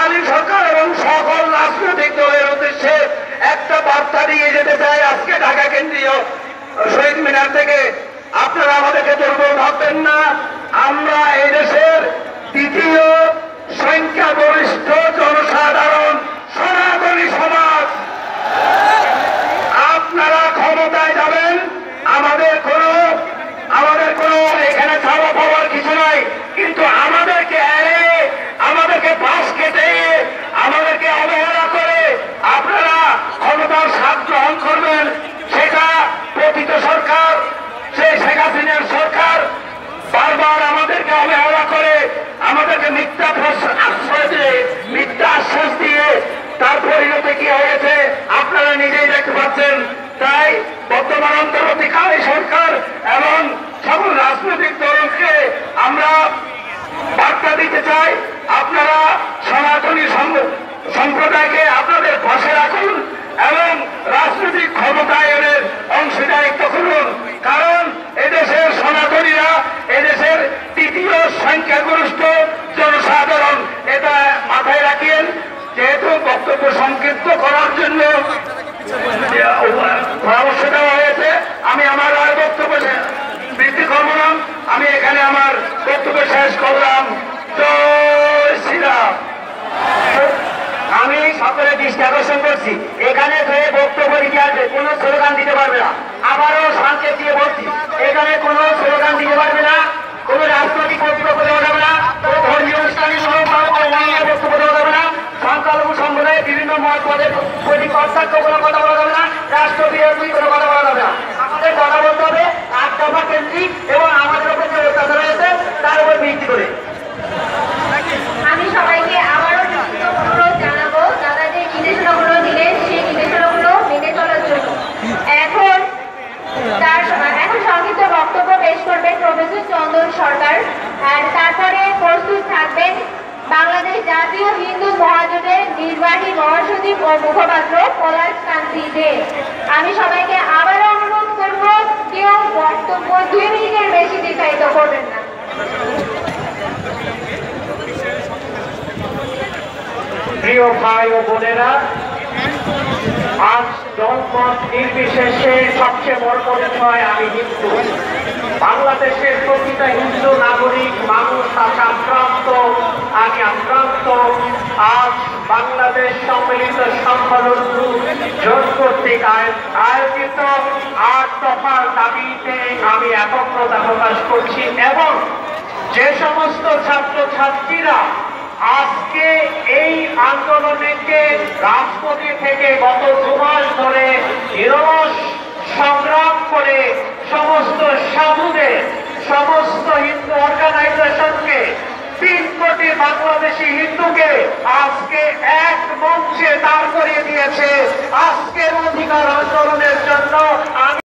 আলী সরকার এবং সকল রাজনৈতিক দলের উদ্দেশ্যে একটা বার্তা দিয়ে যেতে চাই। আজকে ঢাকা কেন্দ্রীয় শহীদ মিনার থেকে আপনারা আমাদেরকে দুর্বল ভাববেন না। আমরা এই দেশের দ্বিতীয় সংখ্যাগরিষ্ঠ জনসাধারণ, সনাতনী সমাজ। আপনারা ক্ষমতায় যাবেন, আমাদের কোনো এখানে চাওয়া পাওয়ার কিছু নাই, কিন্তু আমাদেরকে আমাদেরকে পাশ কেটে আমাদেরকে অবহেলা করে আপনারা ক্ষমতার স্বাদ গ্রহণ করবেন। সেটা পতিত সরকার, সেই শেখ হাসিনার সরকার বারবার আমাদেরকে অবহেলা করে, আমাদেরকে মিথ্যা আশ্রয় দিয়ে, মিথ্যা আশ্বাস দিয়ে তার পরিণতি কি হয়েছে আপনারা নিজেই দেখতে পাচ্ছেন। তাই বর্তমান অন্তর্বর্তীকালীন সরকার এবং সকল রাজনৈতিক দলকে আমরা বার্তা দিতে চাই, আপনারা সনাতনী সম্প্রদায়কে আপনাদের পাশে রাখুন এবং রাজনৈতিক ক্ষমতায়নের অংশীদারিত্ব করুন। কারণ এদেশের সনাতনীরা এদেশের তৃতীয় সংখ্যাগরিষ্ঠ জনসাধারণ, এটা মাথায় রাখেন। যেহেতু বক্তব্য সংক্ষিপ্ত করার জন্য পরামর্শ দেওয়া হয়েছে, আমি আমার আর বক্তব্য বৃদ্ধি করবো না। আমি এখানে আমার বক্তব্য শেষ করলাম। জয় শ্রীরাম। আমি সকলের দৃষ্টি আকর্ষণ করছি, এখানে বক্তব্য দিতে আসবে কোনো স্লোগান দিতে পারবে না। আবারও সংকেত দিয়ে বলছি, এখানে কোনো স্লোগান দিতে পারবে না, কোনো রাজনৈতিক বক্তব্য দেওয়া যাবে না, কোনো ধর্মীয় অনুষ্ঠানের বক্তব্য দেওয়া যাবে না, সংখ্যালঘু সম্প্রদায়ের বিভিন্ন মত পদের প্রতি কর্তব্য কোনো কথা বলা যাবে না, রাষ্ট্রবিরোধী কোনো কথা বলা যাবে না। আমাদের কথা বলতে হবে আট দফা কেন্দ্রিক এবং আমাদের উপর যে অত্যাচার হয়েছে তার উপর ভিত্তি করে। আমি সবাইকে আবারও অনুরোধ জানাবো, দাদা যে নির্দেশনাগুলো দিলেন সেই নির্দেশনাগুলো মেনে চলার জন্য। এখন সংক্ষিপ্ত বক্তব্য পেশ করবেন প্রফেসর চন্দন সরকার, আর তারপরে প্রস্তুত থাকবেন বাংলাদেশ জাতীয় হিন্দু মহাজোটের নির্বাহী মহাসচিব ও মুখপাত্র পলাশ কান্তি দে। আমি সবাইকে আবারও অনুরোধ করব, কেউ বক্তব্য 2 মিনিটের বেশি দীর্ঘায়িত করবেন না। প্রিয় ভাই ও বোনেরা, আজ দলমত নির্বিশেষে সবচেয়ে বড় পরিচয় আমি হিন্দু। বাংলাদেশের প্রকৃত হিন্দু নাগরিক মানুষ আজ আক্রান্ত, আমি আক্রান্ত। আজ বাংলাদেশ সম্মিলিত সংখ্যালঘু জোট কর্তৃক আয়োজিত 8 দফার দাবিতে আমি একত্রতা প্রকাশ করছি এবং যে সমস্ত ছাত্রছাত্রীরা আজকে এই আন্দোলনকে রাজপথে থেকে গত 2 মাস ধরে নিরলস সংগ্রাম করে সমস্ত সাধুদের, সমস্ত হিন্দু অর্গানাইজেশনকে, 3 কোটি বাংলাদেশি হিন্দুকে আজকে এক মঞ্চে দাঁড় করিয়ে দিয়েছে। আজকের অধিকার আন্দোলনের জন্য